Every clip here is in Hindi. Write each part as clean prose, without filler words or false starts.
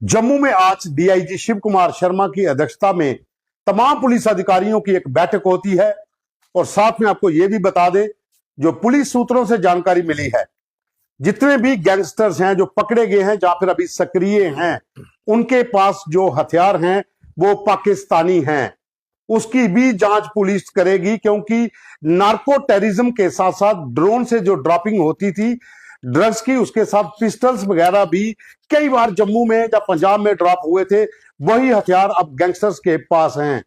जम्मू में आज डीआईजी शिव कुमार शर्मा की अध्यक्षता में तमाम पुलिस अधिकारियों की एक बैठक होती है। और साथ में आपको यह भी बता दें, जो पुलिस सूत्रों से जानकारी मिली है, जितने भी गैंगस्टर्स हैं जो पकड़े गए हैं, जहां फिर अभी सक्रिय हैं, उनके पास जो हथियार हैं वो पाकिस्तानी हैं। उसकी भी जांच पुलिस करेगी, क्योंकि नार्को टेररिज्म के साथ साथ ड्रोन से जो ड्रॉपिंग होती थी ड्रग्स की, उसके साथ पिस्टल्स वगैरह भी कई बार जम्मू में या पंजाब में ड्रॉप हुए थे। वही हथियार अब गैंगस्टर्स के पास हैं।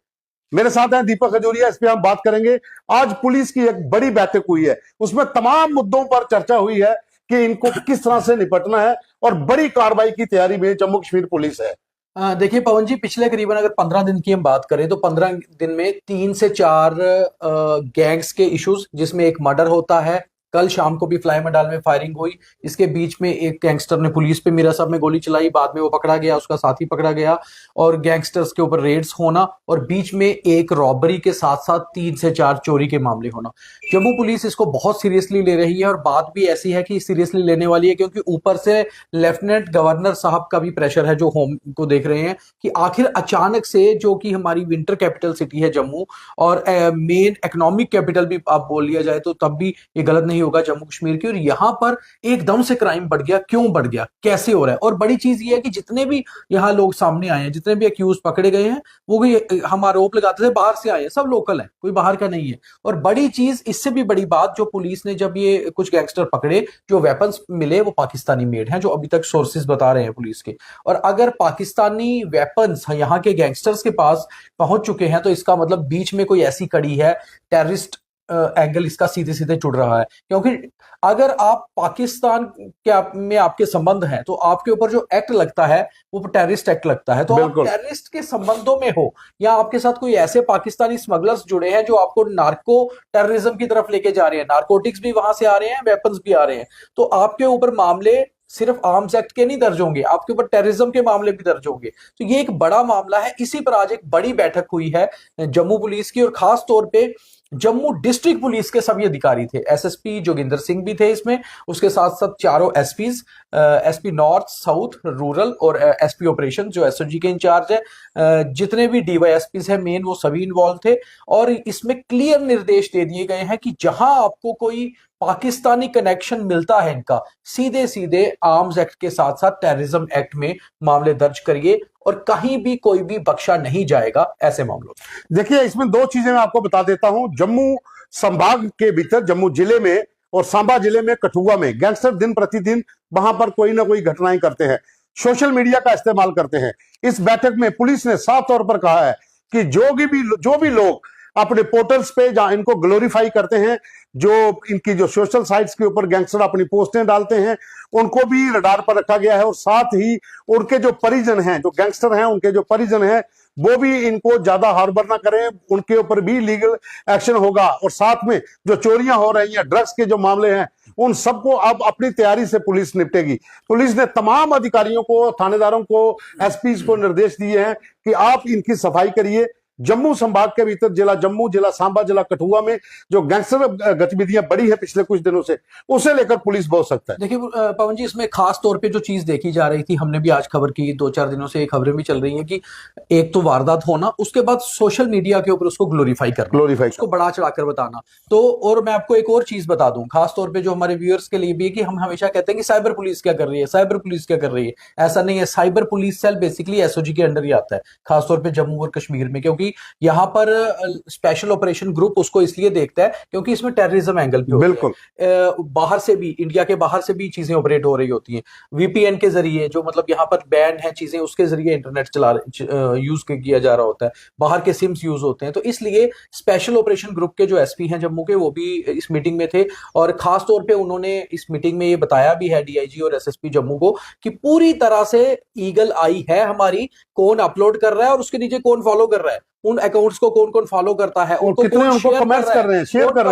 मेरे साथ हैं दीपक खजूरिया, इस पे हम बात करेंगे। आज पुलिस की एक बड़ी बैठक हुई है, उसमें तमाम मुद्दों पर चर्चा हुई है कि इनको किस तरह से निपटना है, और बड़ी कार्रवाई की तैयारी में जम्मू कश्मीर पुलिस है। देखिए पवन जी, पिछले करीबन अगर 15 दिन की हम बात करें तो 15 दिन में 3 से 4 गैंग्स के इश्यूज, जिसमें एक मर्डर होता है। कल शाम को भी फ्लाई मंडाल में फायरिंग हुई। इसके बीच में एक गैंगस्टर ने पुलिस पे मीरा साहब में गोली चलाई, बाद में वो पकड़ा गया, उसका साथी पकड़ा गया, और गैंगस्टर्स के ऊपर रेड्स होना, और बीच में एक रॉबरी के साथ साथ 3 से 4 चोरी के मामले होना। जम्मू पुलिस इसको बहुत सीरियसली ले रही है, और बात भी ऐसी है कि सीरियसली लेने वाली है, क्योंकि ऊपर से लेफ्टिनेंट गवर्नर साहब का भी प्रेशर है, जो होम को देख रहे हैं कि आखिर अचानक से, जो कि हमारी विंटर कैपिटल सिटी है जम्मू, और मेन इकोनॉमिक कैपिटल भी आप बोल लिया जाए तो तब भी ये गलत नहीं होगा जम्मू कश्मीर की, और यहां पर एकदम से क्राइम बढ़ गया। क्यों बढ़ गया, कैसे हो रहा है? और बड़ी चीज ये है कि जितने भी यहाँ लोग सामने आए हैं, जितने भी अक्यूज पकड़े गए हैं, वो भी हम आरोप लगाते थे बाहर से आए हैं, सब लोकल है, कोई बाहर का नहीं है। और बड़ी चीज, इससे भी बड़ी बात, जो पुलिस ने जब ये कुछ गैंगस्टर पकड़े, जो वेपन्स मिले वो पाकिस्तानी मेड हैं, जो अभी तक सोर्सेज बता रहे हैं पुलिस के। और अगर पाकिस्तानी वेपन्स यहाँ के गैंगस्टर्स के पास पहुंच चुके हैं, तो इसका मतलब बीच में कोई ऐसी कड़ी है, टेररिस्ट एंगल इसका सीधे सीधे जुड़ रहा है। क्योंकि अगर आप पाकिस्तान में आपके संबंध हैं, तो आपके ऊपर जो एक्ट लगता है वो टेररिस्ट एक्ट लगता है। तो आप टेररिस्ट के संबंधों में हो, या आपके साथ कोई ऐसे पाकिस्तानी स्मगलर्स जुड़े हैं जो आपको नार्को टेररिज्म की तरफ लेके जा रहे हैं, नार्कोटिक्स भी वहां से आ रहे हैं, वेपन्स भी आ रहे हैं, तो आपके ऊपर मामले सिर्फ आर्म्स एक्ट के नहीं दर्ज होंगे, आपके ऊपर टेररिज्म के मामले भी दर्ज होंगे। तो ये एक बड़ा मामला है। इसी पर आज एक बड़ी बैठक हुई है जम्मू पुलिस की, और खास तौर पे जम्मू डिस्ट्रिक्ट पुलिस के सभी अधिकारी थे। एसएसपी जोगिंदर सिंह भी थे इसमें, उसके साथ साथ चारों SPs, SP north, south, rural, और एसपी ऑपरेशन जो एसओजी के इंचार्ज है, जितने भी डीवाईएसपीज हैं मेन, वो सभी इन्वॉल्व थे। और इसमें क्लियर निर्देश दे दिए गए हैं कि जहां आपको कोई पाकिस्तानी कनेक्शन मिलता है इनका, सीधे सीधे आर्म्स एक्ट के साथ साथ टेररिज्म एक्ट में मामले दर्ज करिए, और कहीं भी कोई भी बख्शा नहीं जाएगा ऐसे मामलों। देखिए, इसमें दो चीजें मैं आपको बता देता हूं। जम्मू संभाग के भीतर, जम्मू जिले में और सांबा जिले में, कठुआ में, गैंगस्टर दिन प्रतिदिन वहां पर कोई ना कोई घटनाएं करते हैं, सोशल मीडिया का इस्तेमाल करते हैं। इस बैठक में पुलिस ने साफ तौर पर कहा है कि जो भी लोग अपने पोर्टल्स पे जहां इनको ग्लोरीफाई करते हैं, जो इनकी जो सोशल साइट्स के ऊपर गैंगस्टर अपनी पोस्टें डालते हैं, उनको भी रडार पर रखा गया है। और साथ ही उनके जो परिजन हैं, जो गैंगस्टर हैं, उनके जो परिजन हैं, वो भी इनको ज्यादा हार्बर ना करें, उनके ऊपर भी लीगल एक्शन होगा। और साथ में जो चोरियां हो रही हैं, ड्रग्स के जो मामले हैं, उन सबको अब अपनी तैयारी से पुलिस निपटेगी। पुलिस ने तमाम अधिकारियों को, थानेदारों को, एसपी को निर्देश दिए हैं कि आप इनकी सफाई करिए। जम्मू संभाग के भीतर, जिला जम्मू, जिला सांबा, जिला कठुआ में जो गैंगस्टर गतिविधियां बढ़ी है पिछले कुछ दिनों से, उसे लेकर पुलिस बहुत सख्त है। देखिए पवन जी, इसमें खास तौर पे जो चीज देखी जा रही थी, हमने भी आज खबर की, 2-4 दिनों से ये खबरें भी चल रही हैं कि एक तो वारदात होना, उसके बाद सोशल मीडिया के ऊपर उसको ग्लोरीफाई करना, उसको बढ़ा चढ़ाकर बताना। तो और मैं आपको एक और चीज बता दूं, खास तौर पे जो हमारे व्यूअर्स के लिए भी है, कि हम हमेशा कहते हैं कि साइबर पुलिस क्या कर रही है, साइबर पुलिस क्या कर रही है। ऐसा नहीं है। Cyber police cell basically SOG के अंडर ही आता है, खासतौर पर जम्मू और कश्मीर में, क्योंकि यहाँ पर स्पेशल ऑपरेशन ग्रुप उसको इसलिए देखता है क्योंकि इसमें टेररिज्म एंगल भी होता है। बाहर से भी, इंडिया के बाहर से भी चीजें ऑपरेट हो रही होती हैं, वीपीएन के जरिए, जो मतलब यहाँ पर बैन है चीजें, उसके जरिए इंटरनेट यूज किया जा रहा होता है, बाहर के सिम्स यूज होते हैं। तो इसलिए स्पेशल ऑपरेशन ग्रुप के जो एसपी हैं जम्मू के, वो भी इस मीटिंग में थे, और खास तौर पे उन्होंने इस मीटिंग में ये बताया भी है, डीआईजी और एसएसपी जम्मू को, कि पूरी तरह से ईगल आई है हमारी, कौन अपलोड कर रहा है और उसके नीचे कौन फॉलो कर रहा है, उन अकाउंट्स को कौन कौन फॉलो करता है, उनको कितने उनको कमेंट्स कर रहे हैं, शेयर कर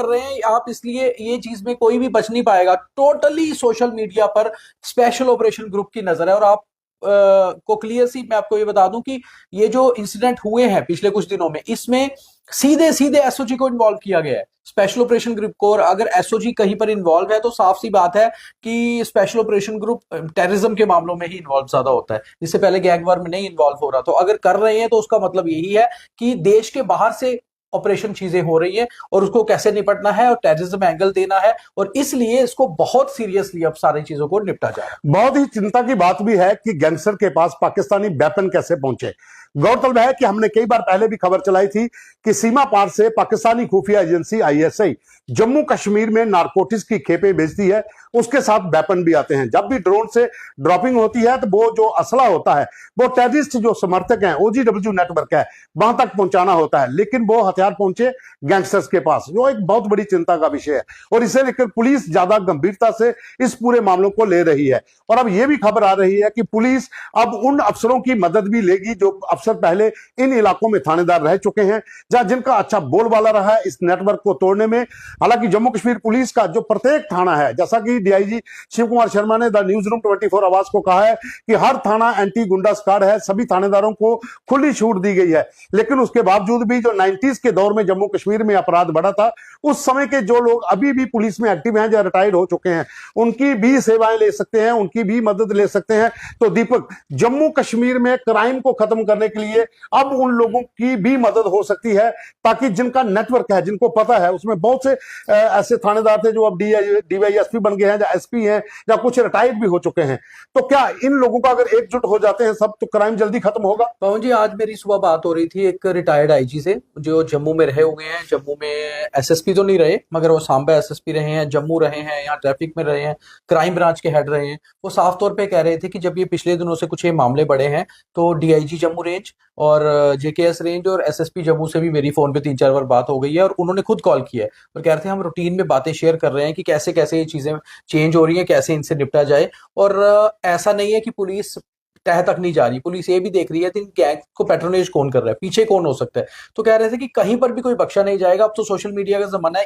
रहे हैं आप। इसलिए ये चीज में कोई भी बच नहीं पाएगा। टोटली सोशल मीडिया पर स्पेशल ऑपरेशन ग्रुप की नजर है, और आप को क्लियर सी मैं आपको ये बता दूं कि ये जो इंसिडेंट हुए हैं पिछले कुछ दिनों में, इसमें सीधे सीधे एसओजी को इन्वॉल्व किया गया है, स्पेशल ऑपरेशन ग्रुप को। और अगर एसओजी कहीं पर इन्वॉल्व है तो साफ सी बात है कि स्पेशल ऑपरेशन ग्रुप टेररिज्म के मामलों में ही इन्वॉल्व ज्यादा होता है, इससे पहले गैंग वार में नहीं इन्वॉल्व हो रहा। तो अगर कर रहे हैं तो उसका मतलब यही है कि देश के बाहर से ऑपरेशन चीजें हो रही है और उसको कैसे निपटना है और टेररिज्म एंगल देना है, और इसलिए इसको बहुत सीरियसली अब सारी चीजों को निपटा जा रहा है। बहुत ही चिंता की बात भी है कि गैंगस्टर के पास पाकिस्तानी वेपन कैसे पहुंचे। गौरतलब है कि हमने कई बार पहले भी खबर चलाई थी कि सीमा पार से पाकिस्तानी खुफिया एजेंसी आईएसआई जम्मू कश्मीर में नारकोटिक्स की खेपें भेजती है, उसके साथ वेपन भी आते हैं। जब भी ड्रोन से ड्रॉपिंग होती है तो वो जो असला होता है वो टेररिस्ट जो समर्थक हैं, ओजीडब्ल्यू नेटवर्क है, वहां तक पहुंचाना होता है, लेकिन वो हथियार पहुंचे गैंगस्टर्स के पास, जो एक बहुत बड़ी चिंता का विषय है। और इसे लेकर पुलिस ज्यादा गंभीरता से इस पूरे मामलों को ले रही है। और अब यह भी खबर आ रही है कि पुलिस अब उन अफसरों की मदद भी लेगी जो अफसर पहले इन इलाकों में थानेदार रह चुके हैं, जहां जिनका अच्छा बोलबाला रहा है इस नेटवर्क को तोड़ने में। हालांकि जम्मू कश्मीर पुलिस का जो प्रत्येक थाना है, जैसा कि डीआईजी शिव कुमार शर्मा ने द न्यूज रूम 24 आवाज को कहा है कि हर थाना एंटी गुंडा स्क्वाड है, सभी थानेदारों को खुली छूट दी गई है। लेकिन उसके बावजूद भी जो 90s के दौर में जम्मू कश्मीर में अपराध बढ़ा था, उस समय के जो लोग अभी भी पुलिस में एक्टिव हैं, जो रिटायर्ड हो चुके हैं, उनकी भी सेवाएं ले सकते हैं, उनकी भी मदद ले सकते हैं। तो दीपक, जम्मू कश्मीर में क्राइम को खत्म करने के लिए अब उन लोगों की भी मदद हो सकती है, ताकि जिनका नेटवर्क है, जिनको पता है, उसमें बहुत से ऐसे थानेदार थे जो अब डीवाईएसपी बन गए हैं, या एसपी हैं, या कुछ रिटायर्ड भी हो चुके हैं। तो क्या इन लोगों का अगर एकजुट हो जाते हैं सब, तो क्राइम जल्दी खत्म होगा? पवन जी, आज मेरी सुबह बात हो रही थी एक रिटायर्ड आईजी से जो जम्मू में रहे हुए हैं। जम्मू में एसएसपी तो नहीं रहे, मगर वो सांबा एसएसपी रहे हैं, जम्मू रहे हैं, यहाँ ट्रैफिक में रहे हैं, क्राइम ब्रांच के हेड रहे हैं। वो साफ तौर पे कह रहे थे कि जब ये पिछले दिनों से कुछ ये मामले बढ़े हैं तो डीआईजी जम्मू रेंज और जेकेएस रेंज और एसएसपी जम्मू से भी मेरी फोन पे 3-4 बार बात हो गई है, और उन्होंने खुद कॉल किया है और कह रहे थे हम रूटीन में बातें शेयर कर रहे हैं कि कैसे कैसे ये चीजें चेंज हो रही हैं, कैसे इनसे निपटा जाए। और ऐसा नहीं है कि पुलिस तह तक नहीं जा रही, पुलिस ये भी देख रही है कि इन गैंग को पैट्रोनेज कौन कर रहा है, पीछे कौन हो सकता है। तो कह रहे थे कि कहीं पर भी कोई बख्शा नहीं जाएगा। अब तो सोशल मीडिया का जमाना है,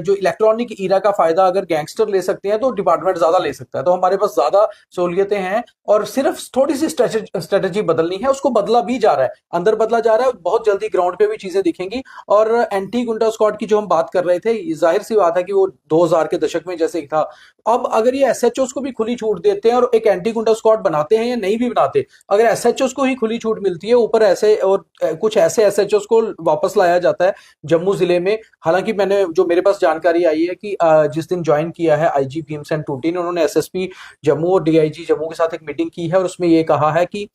जो इलेक्ट्रॉनिक ईरा का फायदा अगर गैंगस्टर ले सकते हैं तो डिपार्टमेंट ज्यादा ले सकता है। तो हमारे पास ज्यादा सहूलियतें हैं और सिर्फ थोड़ी सी स्ट्रेटेजी बदलनी है, उसको बदला भी जा रहा है, अंदर बदला जा रहा है। बहुत जल्दी ग्राउंड पे भी चीजें दिखेंगी। और एंटी गुंडा स्क्वाड की जो हम बात कर रहे थे, जाहिर सी बात है कि वो 2000 के दशक में जैसे था। अब अगर ये एसएचओस को भी खुली छूट देते हैं और एक एंटी गुंडा स्क्वाड बनाते हैं या नहीं भी बनाते, अगर एसएचओस को ही खुली छूट मिलती है, ऊपर ऐसे और कुछ ऐसे एसएचओस को वापस लाया जाता है जम्मू जिले में। हालांकि मैंने जो मेरे पास जानकारी आई है कि जिस दिन ज्वाइन किया है आईजी भीमसेन टूटी ने, उन्होंने एसएसपी जम्मू और डीआईजी जम्मू के साथ एक मीटिंग की है और उसमें ये कहा है कि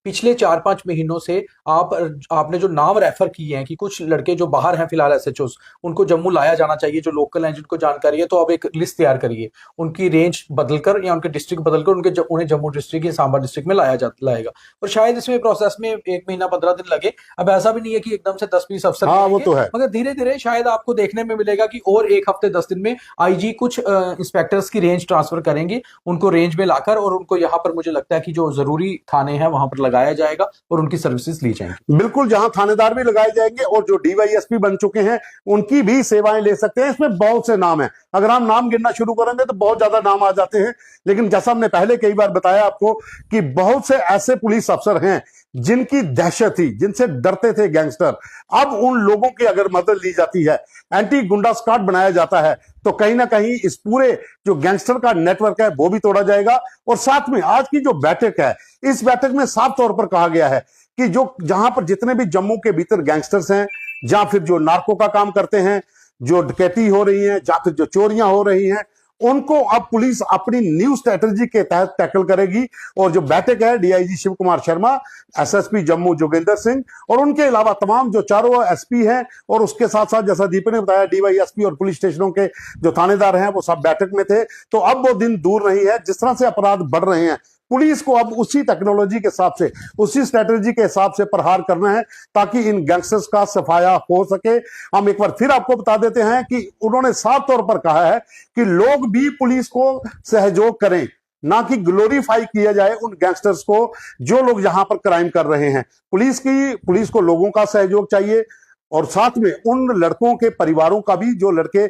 पिछले 4-5 महीनों से आपने जो नाम रेफर किए हैं कि कुछ लड़के जो बाहर हैं फिलहाल एसएचओस, उनको जम्मू लाया जाना चाहिए, जो लोकल हैं जिनको जानकारी है, तो अब एक लिस्ट तैयार करिए, उनकी रेंज बदलकर या उनके डिस्ट्रिक्ट बदलकर उन्हें जम्मू डिस्ट्रिक्ट या सांबा डिस्ट्रिक्ट में लाएगा। और शायद इसमें प्रोसेस में 1 महीना 15 दिन लगे। अब ऐसा भी नहीं है कि एकदम से 10-20 अफसर, हाँ, वो तो है, मगर धीरे धीरे शायद आपको देखने में मिलेगा कि और 1 हफ्ते 10 दिन में आईजी कुछ इंस्पेक्टर्स की रेंज ट्रांसफर करेंगे, उनको रेंज में लाकर, और उनको यहाँ पर मुझे लगता है कि जो जरूरी थाने हैं वहां पर लगाया जाएगा और उनकी सर्विसेज ली जाएंगी। बिल्कुल, जहां थानेदार भी लगाए जाएंगे और जो डीवाईएसपी बन चुके हैं उनकी भी सेवाएं ले सकते हैं। इसमें बहुत से नाम हैं, अगर हम नाम गिनना शुरू करेंगे तो बहुत ज्यादा नाम आ जाते हैं। लेकिन जैसा हमने पहले कई बार बताया आपको कि बहुत से ऐसे पुलिस अफसर हैं जिनकी दहशत थी, जिनसे डरते थे गैंगस्टर, अब उन लोगों की अगर मदद ली जाती है, एंटी गुंडा स्क्वाड बनाया जाता है, तो कहीं ना कहीं इस पूरे जो गैंगस्टर का नेटवर्क है वो भी तोड़ा जाएगा। और साथ में आज की जो बैठक है, इस बैठक में साफ तौर पर कहा गया है कि जो जहां पर जितने भी जम्मू के भीतर गैंगस्टर्स हैं, या फिर जो नार्को का काम करते हैं, जो डकैती हो रही है, या फिर जो चोरियां हो रही हैं, उनको अब पुलिस अपनी न्यू स्ट्रेटजी के तहत टैकल करेगी। और जो बैठक है, डीआईजी शिव कुमार शर्मा, एसएसपी जम्मू जोगेंद्र सिंह और उनके अलावा तमाम जो चारों एसपी हैं, और उसके साथ साथ जैसा दीपक ने बताया डीवाईएसपी और पुलिस स्टेशनों के जो थानेदार हैं, वो सब बैठक में थे। तो अब वो दिन दूर नहीं है। जिस तरह से अपराध बढ़ रहे हैं, पुलिस को अब उसी टेक्नोलॉजी के हिसाब से, उसी स्ट्रेटेजी के हिसाब से प्रहार करना है, ताकि इन गैंगस्टर्स का सफाया हो सके। हम एक बार फिर आपको बता देते हैं कि उन्होंने साफ तौर पर कहा है कि लोग भी पुलिस को सहयोग करें, ना कि ग्लोरीफाई किया जाए उन गैंगस्टर्स को जो लोग यहां पर क्राइम कर रहे हैं। पुलिस को लोगों का सहयोग चाहिए, और साथ में उन लड़कों के परिवारों का भी, जो लड़के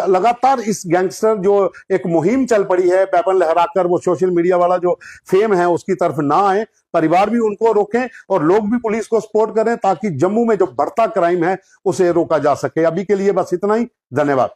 लगातार इस गैंगस्टर जो एक मुहिम चल पड़ी है वेपन लहराकर, वो सोशल मीडिया वाला जो फेम है उसकी तरफ ना आए, परिवार भी उनको रोकें और लोग भी पुलिस को सपोर्ट करें, ताकि जम्मू में जो बढ़ता क्राइम है उसे रोका जा सके। अभी के लिए बस इतना ही, धन्यवाद।